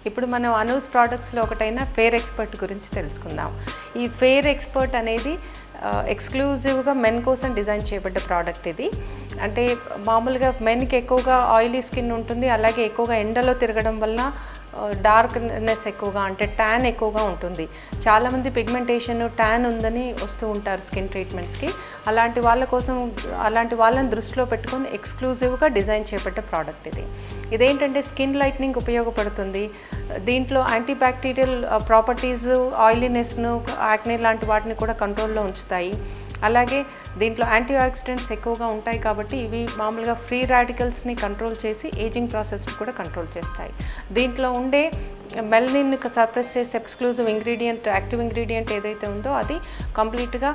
ఇప్పుడు మనం అనూస్ ప్రోడక్ట్స్లో ఒకటైన ఫెయిర్ ఎక్స్పర్ట్ గురించి తెలుసుకుందాం. ఈ ఫెయిర్ ఎక్స్పర్ట్ అనేది ఎక్స్క్లూజివ్గా మెన్ కోసం డిజైన్ చేయబడ్డ ప్రోడక్ట్ ఇది. అంటే మామూలుగా మెన్కి ఎక్కువగా ఆయిలీ స్కిన్ ఉంటుంది, అలాగే ఎక్కువగా ఎండలో తిరగడం వల్ల డార్క్నెస్ ఎక్కువగా అంటే ట్యాన్ ఎక్కువగా ఉంటుంది. చాలామంది పిగ్మెంటేషన్ ట్యాన్ ఉందని వస్తూ ఉంటారు స్కిన్ ట్రీట్మెంట్స్కి. అలాంటి వాళ్ళని దృష్టిలో పెట్టుకొని ఎక్స్క్లూజివ్గా డిజైన్ చేయబడ్డ ప్రోడక్ట్ ఇది. ఇదేంటంటే స్కిన్ లైట్నింగ్ ఉపయోగపడుతుంది. దీంట్లో యాంటీ బ్యాక్టీరియల్ ప్రాపర్టీస్ ఆయిలీనెస్ను, యాక్నే లాంటి వాటిని కూడా కంట్రోల్లో ఉంచుతాయి. అలాగే దీంట్లో యాంటీ ఆక్సిడెంట్స్ ఎక్కువగా ఉంటాయి కాబట్టి ఇవి మామూలుగా ఫ్రీ రాడికల్స్ని కంట్రోల్ చేసి ఏజింగ్ ప్రాసెస్ని కూడా కంట్రోల్ చేస్తాయి. దీంట్లో ఉండే మెలనిన్ సప్రెస్ చేసే ఎక్స్క్లూజివ్ ఇంగ్రీడియంట్, యాక్టివ్ ఇంగ్రీడియంట్ ఏదైతే ఉందో అది కంప్లీట్గా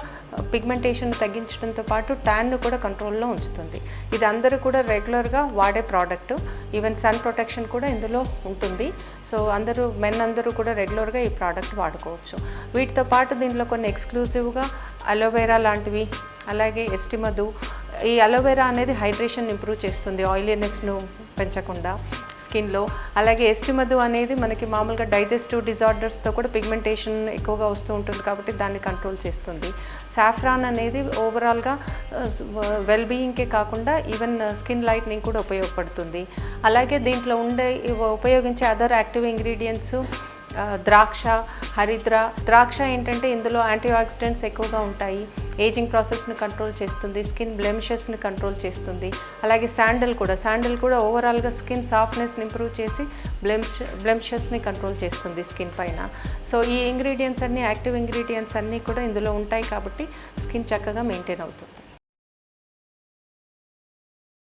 పిగ్మెంటేషన్ తగ్గించడంతో పాటు ట్యాన్ను కూడా కంట్రోల్లో ఉంచుతుంది. ఇది అందరూ కూడా రెగ్యులర్గా వాడే ప్రోడక్ట్. ఈవెన్ సన్ ప్రొటెక్షన్ కూడా ఇందులో ఉంటుంది. సో మెన్ అందరూ కూడా రెగ్యులర్గా ఈ ప్రోడక్ట్ వాడుకోవచ్చు. వీటితో పాటు దీంట్లో కొన్ని ఎక్స్క్లూజివ్గా అలోవెరా లాంటివి, అలాగే ఎస్టిమధు. ఈ అలోవెరా అనేది హైడ్రేషన్ ఇంప్రూవ్ చేస్తుంది, ఆయిలీనెస్ను పెంచకుండా స్కిన్లో. అలాగే ఎస్టిమధు అనేది మనకి మామూలుగా డైజెస్టివ్ డిజార్డర్స్తో కూడా పిగ్మెంటేషన్ ఎక్కువగా వస్తూ ఉంటుంది కాబట్టి దాన్ని కంట్రోల్ చేస్తుంది. సాఫ్రాన్ అనేది ఓవరాల్గా వెల్బీయింగ్కే కాకుండా ఈవెన్ స్కిన్ లైట్నింగ్ కూడా ఉపయోగపడుతుంది. అలాగే దీంట్లో ఉపయోగించే అదర్ యాక్టివ్ ఇంగ్రీడియంట్స్ ద్రాక్ష, హరిద్ర. ద్రాక్ష ఏంటంటే ఇందులో యాంటీ ఆక్సిడెంట్స్ ఎక్కువగా ఉంటాయి, ఏజింగ్ ప్రాసెస్ని కంట్రోల్ చేస్తుంది, స్కిన్ బ్లెమిషెస్ని కంట్రోల్ చేస్తుంది. అలాగే శాండల్ కూడా ఓవరాల్గా స్కిన్ సాఫ్ట్నెస్ని ఇంప్రూవ్ చేసి బ్లెమిషెస్ని కంట్రోల్ చేస్తుంది స్కిన్ పైన. సో ఈ ఇంగ్రీడియంట్స్ అన్నీ, యాక్టివ్ ఇంగ్రీడియంట్స్ అన్నీ కూడా ఇందులో ఉంటాయి కాబట్టి స్కిన్ చక్కగా మెయింటైన్ అవుతుంది.